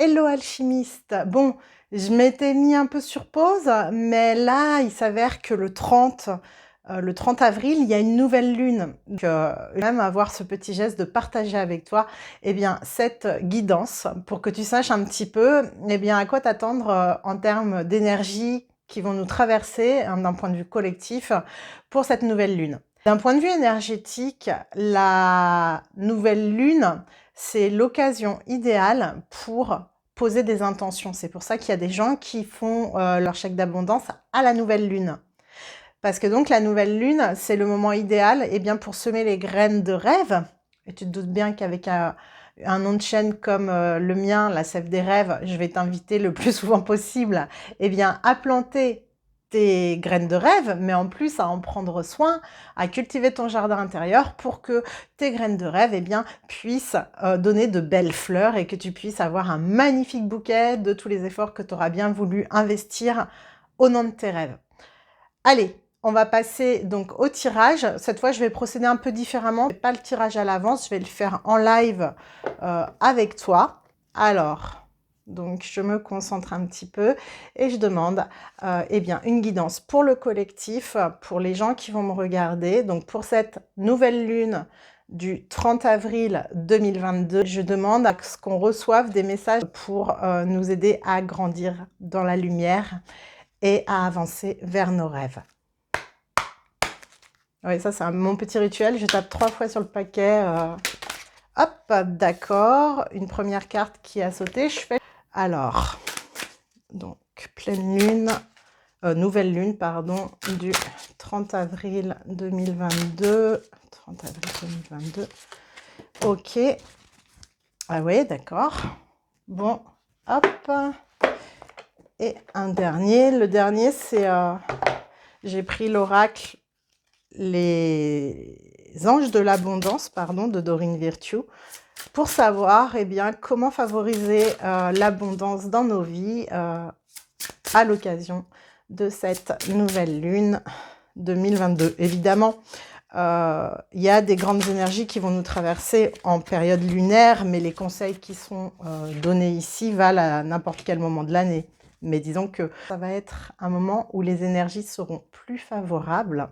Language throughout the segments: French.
Hello alchimiste. Bon, je m'étais mis un peu sur pause, mais là, il s'avère que le 30 avril, il y a une nouvelle lune. Donc, même avoir ce petit geste de partager avec toi, eh bien, cette guidance pour que tu saches un petit peu, eh bien, à quoi t'attendre en termes d'énergie qui vont nous traverser d'un point de vue collectif pour cette nouvelle lune. D'un point de vue énergétique, la nouvelle lune, c'est l'occasion idéale pour poser des intentions. C'est pour ça qu'il y a des gens qui font leur chèque d'abondance à la nouvelle lune. Parce que donc la nouvelle lune, c'est le moment idéal bien, pour semer les graines de rêve. Et tu te doutes bien qu'avec un nom de chaîne comme le mien, la Sève des rêves, je vais t'inviter le plus souvent possible bien, à planter tes graines de rêve, mais en plus à en prendre soin, à cultiver ton jardin intérieur pour que tes graines de rêve bien, puissent donner de belles fleurs et que tu puisses avoir un magnifique bouquet de tous les efforts que tu auras bien voulu investir au nom de tes rêves. Allez, on va passer donc au tirage. Cette fois, je vais procéder un peu différemment. Pas le tirage à l'avance, je vais le faire en live avec toi. Alors, donc je me concentre un petit peu et je demande bien, une guidance pour le collectif, pour les gens qui vont me regarder. Donc pour cette nouvelle lune du 30 avril 2022, je demande à ce qu'on reçoive des messages pour nous aider à grandir dans la lumière et à avancer vers nos rêves. Oui, ça c'est mon petit rituel, je tape 3 fois sur le paquet. Hop, d'accord, une première carte qui a sauté, je fais... Alors, donc, pleine lune, nouvelle lune, pardon, du 30 avril 2022. 30 avril 2022. Ok. Ah oui, d'accord. Bon, hop. Et un dernier. Le dernier, c'est... j'ai pris l'oracle Les anges de l'abondance, pardon, de Dorine Virtue, pour savoir bien, comment favoriser l'abondance dans nos vies à l'occasion de cette nouvelle lune 2022. Évidemment, il y a des grandes énergies qui vont nous traverser en période lunaire, mais les conseils qui sont donnés ici valent à n'importe quel moment de l'année. Mais disons que ça va être un moment où les énergies seront plus favorables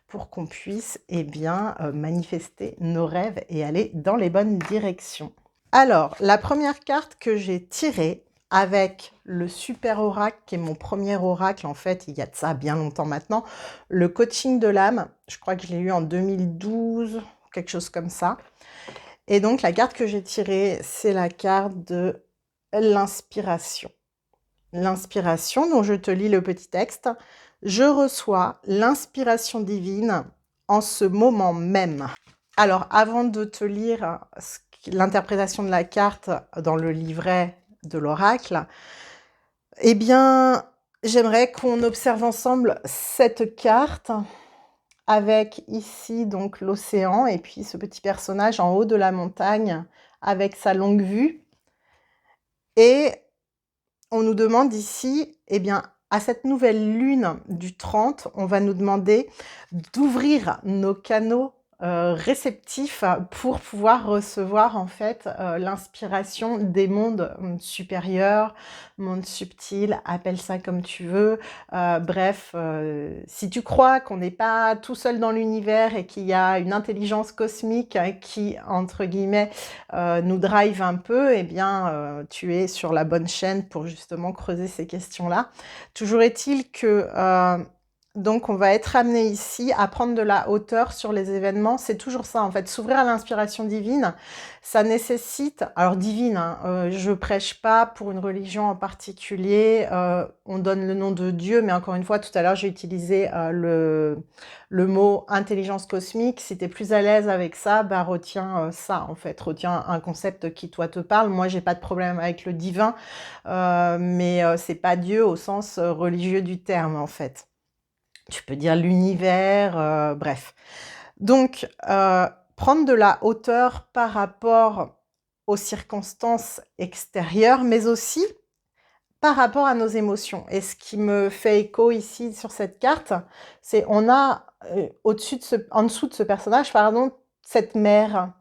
pour qu'on puisse bien, manifester nos rêves et aller dans les bonnes directions. Alors, la première carte que j'ai tirée avec le super oracle, qui est mon premier oracle, en fait, il y a de ça bien longtemps maintenant, le coaching de l'âme, je crois que je l'ai eu en 2012, quelque chose comme ça. Et donc, la carte que j'ai tirée, c'est la carte de l'inspiration. L'inspiration, dont je te lis le petit texte. Je reçois l'inspiration divine en ce moment même. Alors, avant de te lire l'interprétation de la carte dans le livret de l'oracle, eh bien, j'aimerais qu'on observe ensemble cette carte avec ici donc l'océan et puis ce petit personnage en haut de la montagne avec sa longue vue. Et on nous demande ici, bien, à cette nouvelle lune du 30, on va nous demander d'ouvrir nos canaux réceptifs pour pouvoir recevoir en fait l'inspiration des mondes supérieurs, mondes subtils, appelle ça comme tu veux. Bref, si tu crois qu'on n'est pas tout seul dans l'univers et qu'il y a une intelligence cosmique qui, entre guillemets, nous drive un peu, bien, tu es sur la bonne chaîne pour justement creuser ces questions-là. Toujours est-il que donc on va être amené ici à prendre de la hauteur sur les événements. C'est toujours ça en fait, s'ouvrir à l'inspiration divine, ça nécessite, alors divine, hein, je prêche pas pour une religion en particulier, on donne le nom de Dieu, mais encore une fois, tout à l'heure j'ai utilisé le mot intelligence cosmique. Si tu es plus à l'aise avec ça, retiens ça en fait, retiens un concept qui toi te parle. Moi j'ai pas de problème avec le divin, mais c'est pas Dieu au sens religieux du terme en fait. Tu peux dire l'univers, bref. Donc, prendre de la hauteur par rapport aux circonstances extérieures, mais aussi par rapport à nos émotions. Et ce qui me fait écho ici sur cette carte, c'est on a en dessous de ce personnage, pardon, cette mer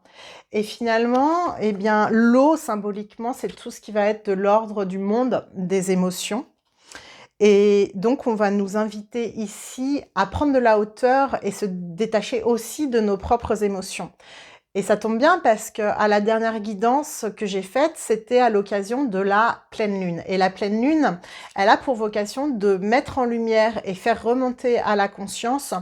Et finalement, eh bien, l'eau, symboliquement, c'est tout ce qui va être de l'ordre du monde des émotions. Et donc, on va nous inviter ici à prendre de la hauteur et se détacher aussi de nos propres émotions. Et ça tombe bien parce que à la dernière guidance que j'ai faite, c'était à l'occasion de la pleine lune. Et la pleine lune, elle a pour vocation de mettre en lumière et faire remonter à la conscience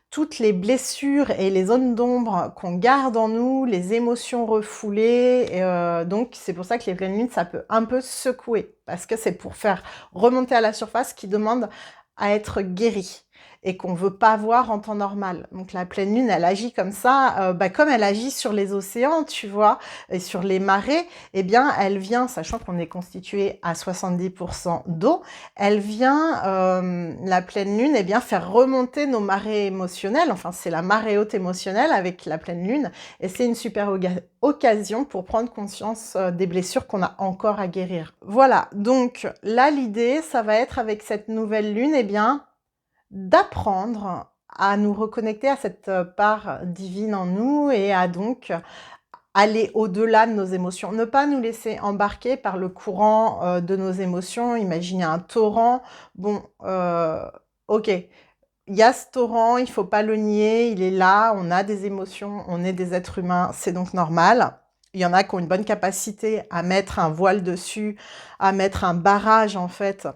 toutes les blessures et les zones d'ombre qu'on garde en nous, les émotions refoulées. Et donc, c'est pour ça que les pleines lunes, ça peut un peu secouer, parce que c'est pour faire remonter à la surface qui demande à être guéri et qu'on veut pas voir en temps normal. Donc la pleine lune, elle agit comme ça, comme elle agit sur les océans, tu vois, et sur les marées, eh bien, elle vient, sachant qu'on est constitué à 70% d'eau, elle vient, la pleine lune, eh bien, faire remonter nos marées émotionnelles. Enfin, c'est la marée haute émotionnelle avec la pleine lune, et c'est une super occasion pour prendre conscience des blessures qu'on a encore à guérir. Voilà, donc là, l'idée, ça va être avec cette nouvelle lune, eh bien, d'apprendre à nous reconnecter à cette part divine en nous et à donc aller au-delà de nos émotions. Ne pas nous laisser embarquer par le courant de nos émotions. Imaginez un torrent. Bon, ok, il y a ce torrent, il faut pas le nier, il est là, on a des émotions, on est des êtres humains, c'est donc normal. Il y en a qui ont une bonne capacité à mettre un voile dessus, à mettre un barrage en fait,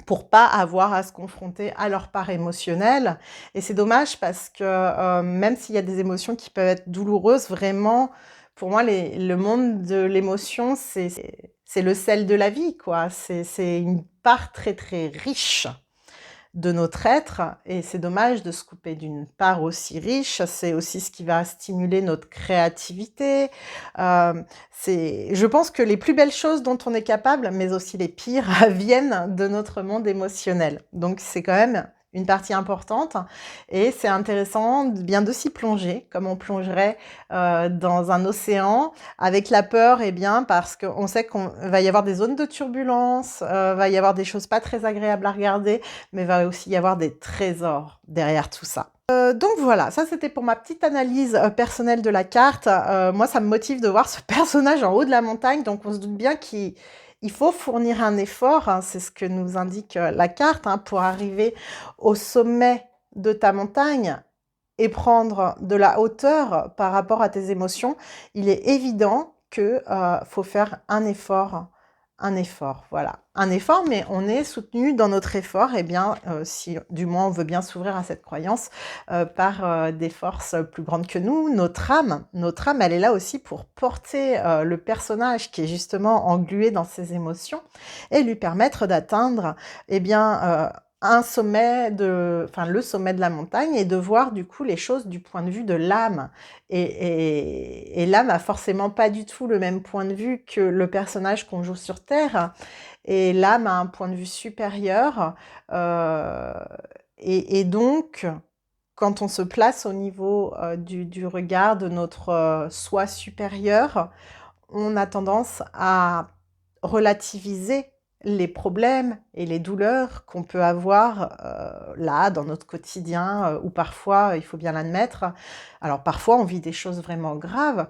pour pas avoir à se confronter à leur part émotionnelle. Et c'est dommage parce que même s'il y a des émotions qui peuvent être douloureuses, vraiment, pour moi, le monde de l'émotion, c'est le sel de la vie, quoi. C'est une part très, très riche de notre être, et c'est dommage de se couper d'une part aussi riche. C'est aussi ce qui va stimuler notre créativité. Je pense que les plus belles choses dont on est capable, mais aussi les pires, viennent de notre monde émotionnel. Donc c'est quand même une partie importante, et c'est intéressant bien de s'y plonger, comme on plongerait dans un océan, avec la peur, eh bien, parce qu'on sait qu'on va y avoir des zones de turbulence, va y avoir des choses pas très agréables à regarder, mais va aussi y avoir des trésors derrière tout ça. Donc voilà, ça c'était pour ma petite analyse personnelle de la carte. Moi, ça me motive de voir ce personnage en haut de la montagne, donc on se doute bien qu'il faut fournir un effort, hein, c'est ce que nous indique la carte, hein, pour arriver au sommet de ta montagne et prendre de la hauteur par rapport à tes émotions. Il est évident que faut faire un effort, voilà. Un effort, mais on est soutenu dans notre effort, et bien, si du moins on veut bien s'ouvrir à cette croyance, par des forces plus grandes que nous. Notre âme, elle est là aussi pour porter le personnage qui est justement englué dans ses émotions et lui permettre d'atteindre, eh bien, le sommet de la montagne, et de voir du coup les choses du point de vue de l'âme. Et l'âme a forcément pas du tout le même point de vue que le personnage qu'on joue sur Terre. Et l'âme a un point de vue supérieur. Et donc, quand on se place au niveau du regard de notre soi supérieur, on a tendance à relativiser les problèmes et les douleurs qu'on peut avoir là, dans notre quotidien, ou parfois, il faut bien l'admettre, alors parfois on vit des choses vraiment graves,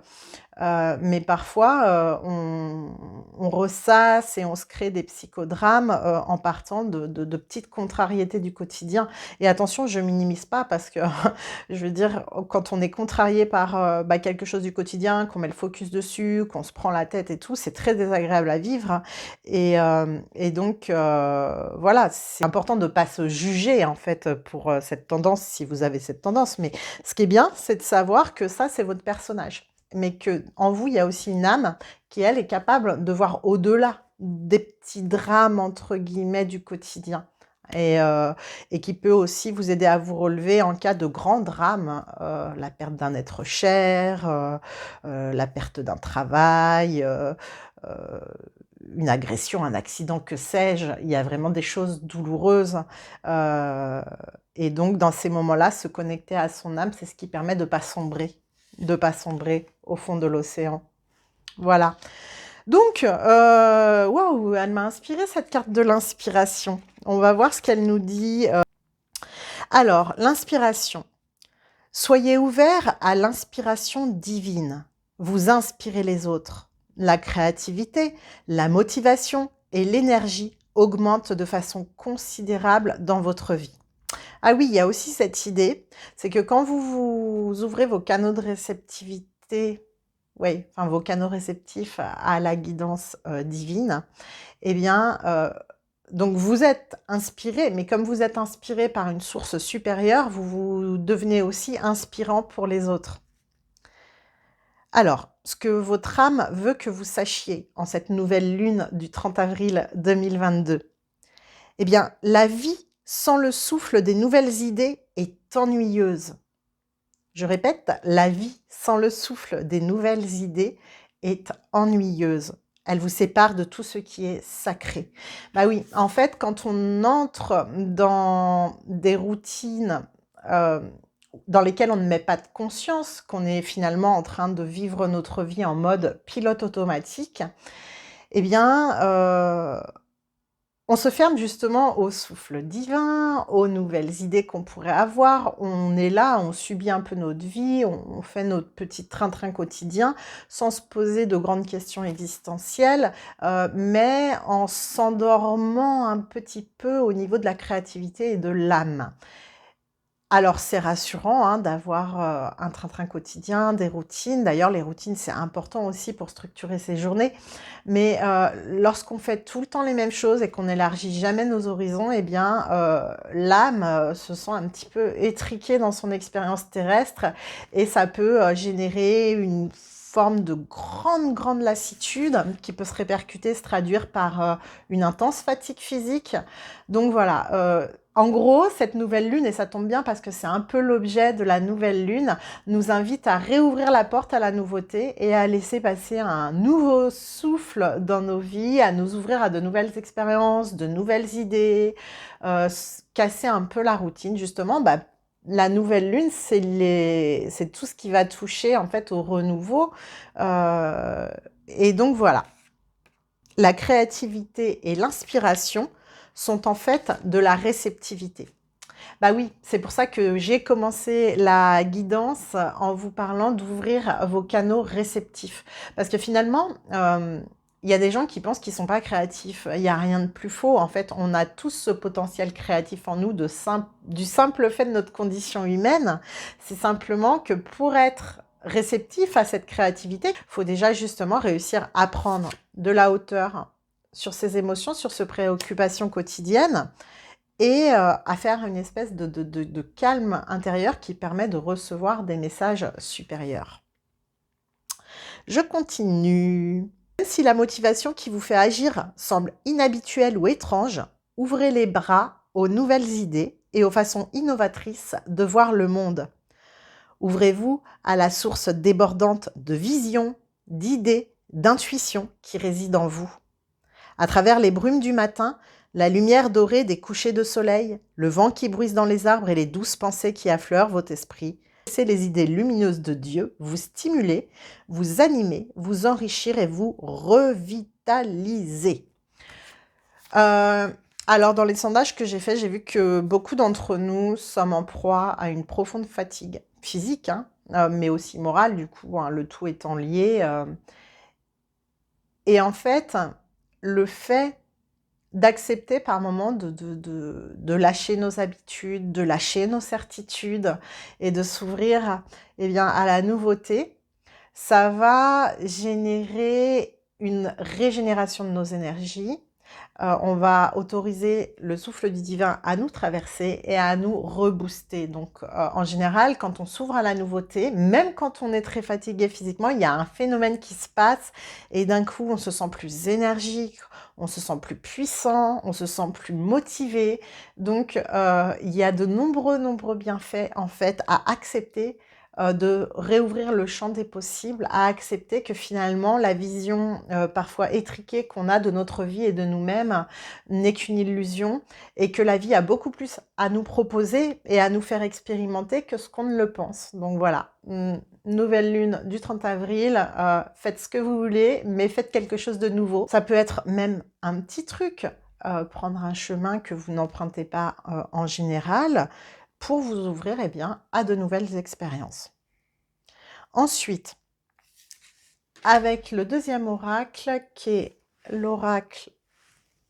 mais parfois on ressasse et on se crée des psychodrames en partant de petites contrariétés du quotidien. Et attention, je minimise pas, parce que je veux dire, quand on est contrarié par quelque chose du quotidien, qu'on met le focus dessus, qu'on se prend la tête et tout, c'est très désagréable à vivre. Et donc voilà, c'est important de ne pas se juger en fait pour cette tendance, si vous avez cette tendance. Mais ce qui est bien, c'est de savoir que ça, c'est votre personnage, mais que en vous, il y a aussi une âme qui, elle, est capable de voir au-delà des petits drames, entre guillemets, du quotidien. Et qui peut aussi vous aider à vous relever en cas de grand drame, la perte d'un être cher, la perte d'un travail, une agression, un accident, que sais-je. Il y a vraiment des choses douloureuses. Et donc, dans ces moments-là, se connecter à son âme, c'est ce qui permet de ne pas sombrer au fond de l'océan. Voilà. Donc, waouh, elle m'a inspiré, cette carte de l'inspiration. On va voir ce qu'elle nous dit. Alors, l'inspiration. Soyez ouverts à l'inspiration divine. vous inspirez les autres. La créativité, la motivation et l'énergie augmentent de façon considérable dans votre vie. Ah oui, il y a aussi cette idée, c'est que quand vous ouvrez vos canaux de réceptivité, oui, enfin vos canaux réceptifs à la guidance divine, eh bien, donc vous êtes inspiré, mais comme vous êtes inspiré par une source supérieure, vous devenez aussi inspirant pour les autres. Alors, ce que votre âme veut que vous sachiez en cette nouvelle lune du 30 avril 2022, eh bien, la vie sans le souffle des nouvelles idées est ennuyeuse. Je répète, la vie sans le souffle des nouvelles idées est ennuyeuse. Elle vous sépare de tout ce qui est sacré. Bah oui, en fait, quand on entre dans des routines euh, dans lesquelles on ne met pas de conscience, qu'on est finalement en train de vivre notre vie en mode pilote automatique, eh bien, on se ferme justement au souffle divin, aux nouvelles idées qu'on pourrait avoir. On est là, on subit un peu notre vie, on fait notre petit train-train quotidien sans se poser de grandes questions existentielles, mais en s'endormant un petit peu au niveau de la créativité et de l'âme. Alors c'est rassurant hein, d'avoir un train-train quotidien, des routines. D'ailleurs, les routines, c'est important aussi pour structurer ses journées. Mais lorsqu'on fait tout le temps les mêmes choses et qu'on n'élargit jamais nos horizons, eh bien, l'âme se sent un petit peu étriquée dans son expérience terrestre et ça peut générer une forme de grande lassitude qui peut se répercuter, se traduire par une intense fatigue physique. Donc voilà, en gros, cette nouvelle lune, et ça tombe bien parce que c'est un peu l'objet de la nouvelle lune, nous invite à réouvrir la porte à la nouveauté et à laisser passer un nouveau souffle dans nos vies, à nous ouvrir à de nouvelles expériences, de nouvelles idées, casser un peu la routine. Justement, bah, la nouvelle lune, c'est tout ce qui va toucher en fait au renouveau. Et donc voilà, la créativité et l'inspiration sont en fait de la réceptivité. Bah oui, c'est pour ça que j'ai commencé la guidance en vous parlant d'ouvrir vos canaux réceptifs. Parce que finalement, il y a des gens qui pensent qu'ils ne sont pas créatifs. Il n'y a rien de plus faux. En fait, on a tous ce potentiel créatif en nous du simple fait de notre condition humaine. C'est simplement que pour être réceptif à cette créativité, il faut déjà justement réussir à prendre de la hauteur sur ses émotions, sur ses préoccupations quotidiennes et à faire une espèce de calme intérieur qui permet de recevoir des messages supérieurs. Je continue. Même si la motivation qui vous fait agir semble inhabituelle ou étrange, ouvrez les bras aux nouvelles idées et aux façons innovatrices de voir le monde. Ouvrez-vous à la source débordante de visions, d'idées, d'intuitions qui réside en vous. À travers les brumes du matin, la lumière dorée des couchers de soleil, le vent qui bruisse dans les arbres et les douces pensées qui affleurent votre esprit, laissez les idées lumineuses de Dieu vous stimuler, vous animer, vous enrichir et vous revitaliser. Alors, dans les sondages que j'ai faits, j'ai vu que beaucoup d'entre nous sommes en proie à une profonde fatigue physique, hein, mais aussi morale, du coup, hein, le tout étant lié. Et en fait, le fait d'accepter par moments de lâcher nos habitudes, de lâcher nos certitudes et de s'ouvrir eh bien, à la nouveauté, ça va générer une régénération de nos énergies. On va autoriser le souffle du divin à nous traverser et à nous rebooster. Donc, en général, quand on s'ouvre à la nouveauté, même quand on est très fatigué physiquement, il y a un phénomène qui se passe et d'un coup, on se sent plus énergique, on se sent plus puissant, on se sent plus motivé. Donc, il y a de nombreux bienfaits, en fait, à accepter de réouvrir le champ des possibles, à accepter que finalement la vision parfois étriquée qu'on a de notre vie et de nous-mêmes n'est qu'une illusion et que la vie a beaucoup plus à nous proposer et à nous faire expérimenter que ce qu'on ne le pense. Donc voilà, nouvelle lune du 30 avril, faites ce que vous voulez, mais faites quelque chose de nouveau. Ça peut être même un petit truc, prendre un chemin que vous n'empruntez pas en général, pour vous ouvrir eh bien, à de nouvelles expériences. Ensuite, avec le deuxième oracle qui est l'oracle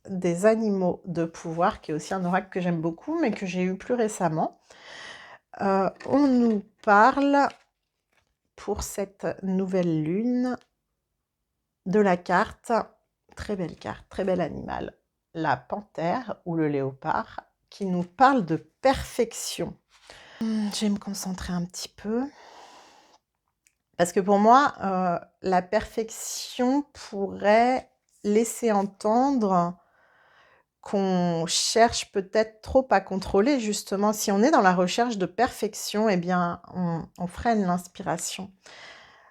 des animaux de pouvoir, qui est aussi un oracle que j'aime beaucoup, mais que j'ai eu plus récemment. On nous parle pour cette nouvelle lune de la carte, très belle carte, très bel animal, la panthère ou le léopard, qui nous parle de perfection. Je vais me concentrer un petit peu. Parce que pour moi, la perfection pourrait laisser entendre qu'on cherche peut-être trop à contrôler, justement. Si on est dans la recherche de perfection, eh bien, on freine l'inspiration.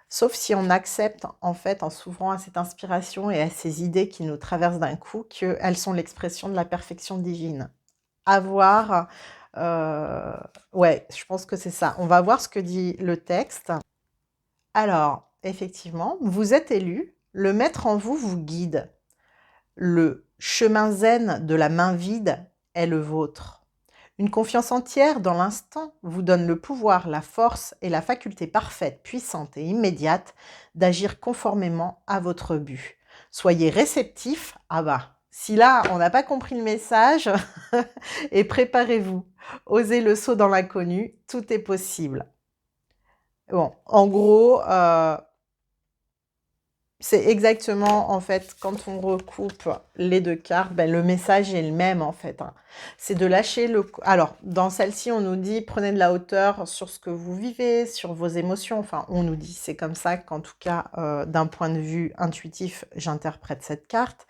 Sauf si on accepte, en fait, en s'ouvrant à cette inspiration et à ces idées qui nous traversent d'un coup, qu'elles sont l'expression de la perfection divine. À voir, ouais, je pense que c'est ça. On va voir ce que dit le texte. Alors, effectivement, vous êtes élu, le maître en vous vous guide. Le chemin zen de la main vide est le vôtre. Une confiance entière dans l'instant vous donne le pouvoir, la force et la faculté parfaite, puissante et immédiate d'agir conformément à votre but. Soyez réceptif. Ah bah, si là on n'a pas compris le message, et préparez-vous. Osez le saut dans l'inconnu, tout est possible. Bon, en gros, c'est exactement, en fait, quand on recoupe les deux cartes, ben, le message est le même, en fait. Hein. C'est de lâcher le... Alors, dans celle-ci, on nous dit, prenez de la hauteur sur ce que vous vivez, sur vos émotions. Enfin, on nous dit, c'est comme ça qu'en tout cas, d'un point de vue intuitif, j'interprète cette carte.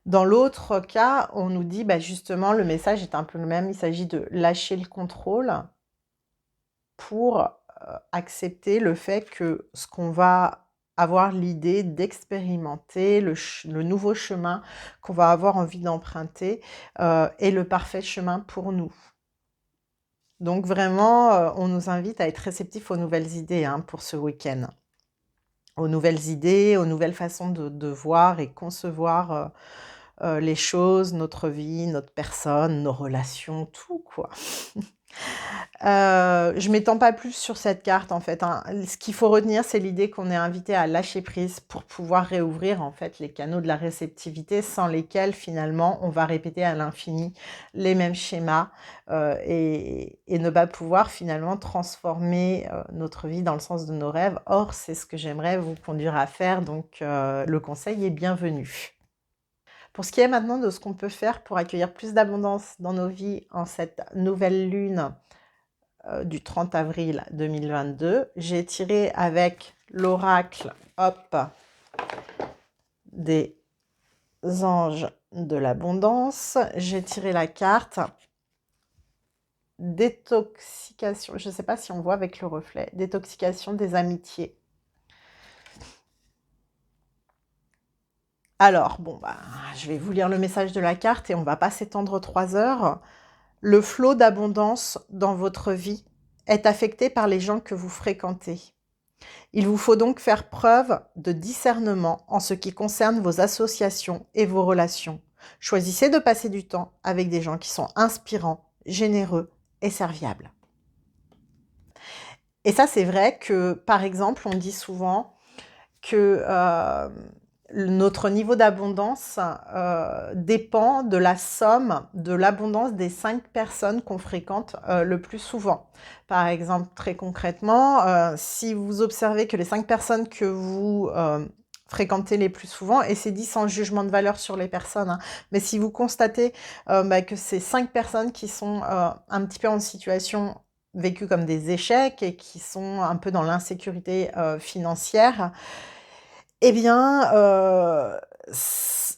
Dans l'autre cas, on nous dit, bah, justement, le message est un peu le même. Il s'agit de lâcher le contrôle pour accepter le fait que ce qu'on va avoir l'idée d'expérimenter, le nouveau chemin qu'on va avoir envie d'emprunter est le parfait chemin pour nous. Donc vraiment, on nous invite à être réceptifs aux nouvelles idées hein, pour ce week-end. Aux nouvelles idées, aux nouvelles façons de voir et concevoir les choses, notre vie, notre personne, nos relations, tout quoi. Je m'étends pas plus sur cette carte en fait, hein. Ce qu'il faut retenir, c'est l'idée qu'on est invité à lâcher prise pour pouvoir réouvrir en fait les canaux de la réceptivité sans lesquels finalement on va répéter à l'infini les mêmes schémas et ne pas pouvoir finalement transformer notre vie dans le sens de nos rêves. Or, c'est ce que j'aimerais vous conduire à faire, donc le conseil est bienvenu. Pour ce qui est maintenant de ce qu'on peut faire pour accueillir plus d'abondance dans nos vies en cette nouvelle lune du 30 avril 2022, j'ai tiré avec l'oracle des anges de l'abondance. J'ai tiré la carte détoxication, je ne sais pas si on voit avec le reflet, détoxication des amitiés. Alors, bon, bah, je vais vous lire le message de la carte et on ne va pas s'étendre 3 heures. Le flot d'abondance dans votre vie est affecté par les gens que vous fréquentez. Il vous faut donc faire preuve de discernement en ce qui concerne vos associations et vos relations. Choisissez de passer du temps avec des gens qui sont inspirants, généreux et serviables. Et ça, c'est vrai que, par exemple, on dit souvent que notre niveau d'abondance dépend de la somme de l'abondance des 5 personnes qu'on fréquente le plus souvent. Par exemple, très concrètement, si vous observez que les 5 personnes que vous fréquentez les plus souvent, et c'est dit sans jugement de valeur sur les personnes, hein, mais si vous constatez que ces 5 personnes qui sont un petit peu en situation vécue comme des échecs et qui sont un peu dans l'insécurité financière, eh bien,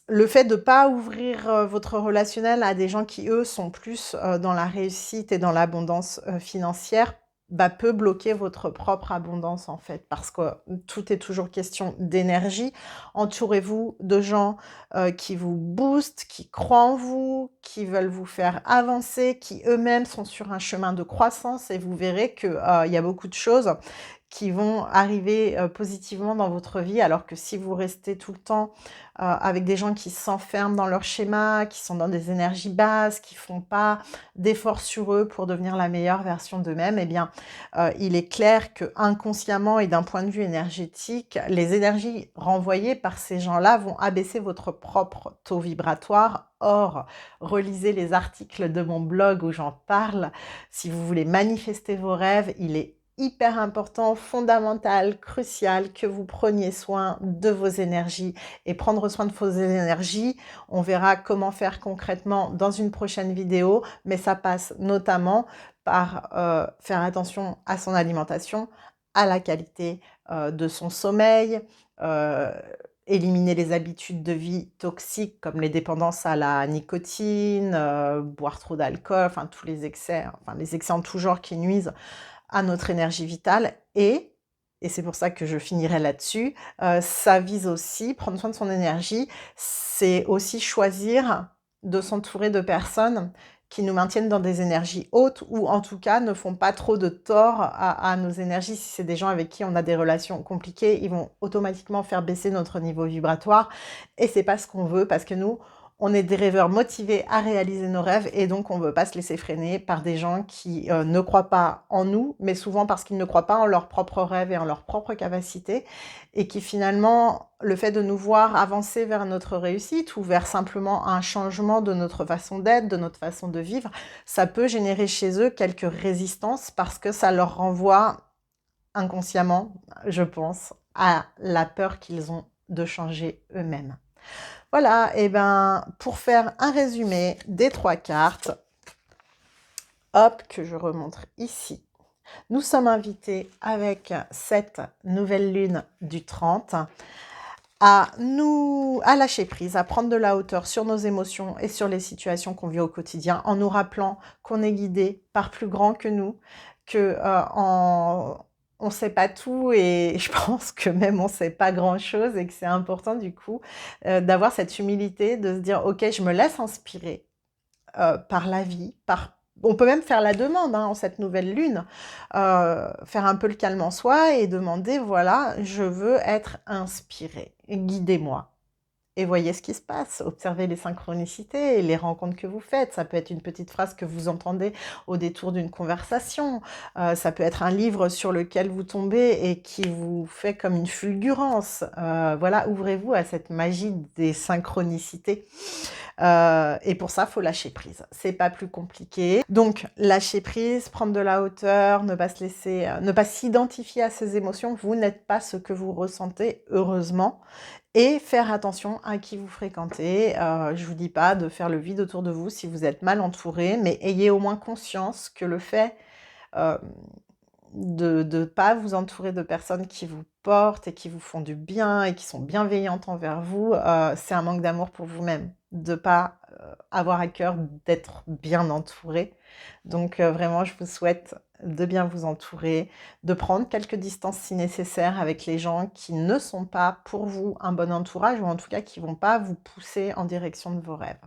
le fait de ne pas ouvrir votre relationnel à des gens qui, eux, sont plus dans la réussite et dans l'abondance financière, bah, peut bloquer votre propre abondance, en fait, parce que tout est toujours question d'énergie. Entourez-vous de gens qui vous boostent, qui croient en vous, qui veulent vous faire avancer, qui eux-mêmes sont sur un chemin de croissance, et vous verrez qu'il y a beaucoup de choses qui vont arriver positivement dans votre vie, alors que si vous restez tout le temps avec des gens qui s'enferment dans leur schéma, qui sont dans des énergies basses, qui font pas d'efforts sur eux pour devenir la meilleure version d'eux-mêmes, eh bien, il est clair que inconsciemment et d'un point de vue énergétique, les énergies renvoyées par ces gens-là vont abaisser votre propre taux vibratoire. Or, relisez les articles de mon blog où j'en parle. Si vous voulez manifester vos rêves, il est hyper important, fondamental, crucial que vous preniez soin de vos énergies. Et prendre soin de vos énergies, on verra comment faire concrètement dans une prochaine vidéo, mais ça passe notamment par faire attention à son alimentation, à la qualité de son sommeil, éliminer les habitudes de vie toxiques comme les dépendances à la nicotine, boire trop d'alcool, enfin tous les excès en tout genre qui nuisent à notre énergie vitale. Et c'est pour ça que je finirai là-dessus, ça vise aussi, prendre soin de son énergie, c'est aussi choisir de s'entourer de personnes qui nous maintiennent dans des énergies hautes ou en tout cas ne font pas trop de tort à nos énergies. Si c'est des gens avec qui on a des relations compliquées, ils vont automatiquement faire baisser notre niveau vibratoire et c'est pas ce qu'on veut parce que nous, on est des rêveurs motivés à réaliser nos rêves et donc on ne veut pas se laisser freiner par des gens qui ne croient pas en nous, mais souvent parce qu'ils ne croient pas en leurs propres rêves et en leurs propres capacités et qui finalement, le fait de nous voir avancer vers notre réussite ou vers simplement un changement de notre façon d'être, de notre façon de vivre, ça peut générer chez eux quelques résistances parce que ça leur renvoie inconsciemment, je pense, à la peur qu'ils ont de changer eux-mêmes. Voilà, et ben pour faire un résumé des 3 cartes, hop, que je remontre ici. Nous sommes invités avec cette nouvelle lune du 30 à lâcher prise, à prendre de la hauteur sur nos émotions et sur les situations qu'on vit au quotidien, en nous rappelant qu'on est guidé par plus grand que nous, que on sait pas tout et je pense que même on sait pas grand-chose et que c'est important du coup d'avoir cette humilité, de se dire ok, je me laisse inspirer par la vie, on peut même faire la demande en cette nouvelle lune, faire un peu le calme en soi et demander voilà, je veux être inspirée, guidez-moi. Et voyez ce qui se passe, observez les synchronicités, les rencontres que vous faites. Ça peut être une petite phrase que vous entendez au détour d'une conversation. Ça peut être un livre sur lequel vous tombez et qui vous fait comme une fulgurance. Voilà, ouvrez-vous à cette magie des synchronicités. Et pour ça, il faut lâcher prise. C'est pas plus compliqué. Donc, lâcher prise, prendre de la hauteur, ne pas s'identifier à ces émotions. Vous n'êtes pas ce que vous ressentez, heureusement. Et faire attention à qui vous fréquentez. Je vous dis pas de faire le vide autour de vous si vous êtes mal entouré, mais ayez au moins conscience que le fait de ne pas vous entourer de personnes qui vous portent et qui vous font du bien et qui sont bienveillantes envers vous, c'est un manque d'amour pour vous-même, de pas avoir à cœur d'être bien entouré. Donc vraiment, je vous souhaite de bien vous entourer, de prendre quelques distances si nécessaire avec les gens qui ne sont pas pour vous un bon entourage ou en tout cas qui vont pas vous pousser en direction de vos rêves.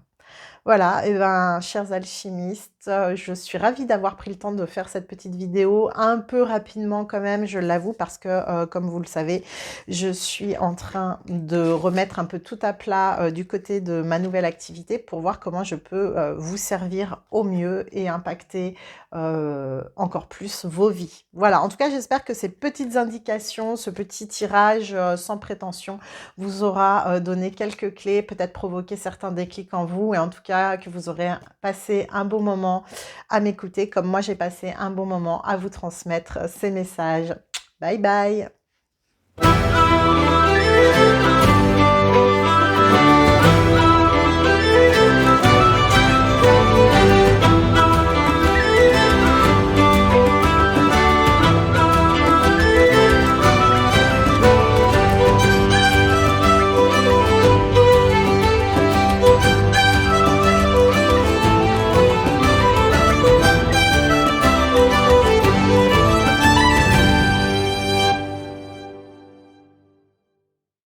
Voilà, et ben, chers alchimistes, je suis ravie d'avoir pris le temps de faire cette petite vidéo, un peu rapidement quand même, je l'avoue, parce que, comme vous le savez, je suis en train de remettre un peu tout à plat du côté de ma nouvelle activité pour voir comment je peux vous servir au mieux et impacter encore plus vos vies. Voilà, en tout cas, j'espère que ces petites indications, ce petit tirage sans prétention vous aura donné quelques clés, peut-être provoqué certains déclics en vous et en tout cas que vous aurez passé un bon moment à m'écouter comme moi j'ai passé un bon moment à vous transmettre ces messages. Bye bye!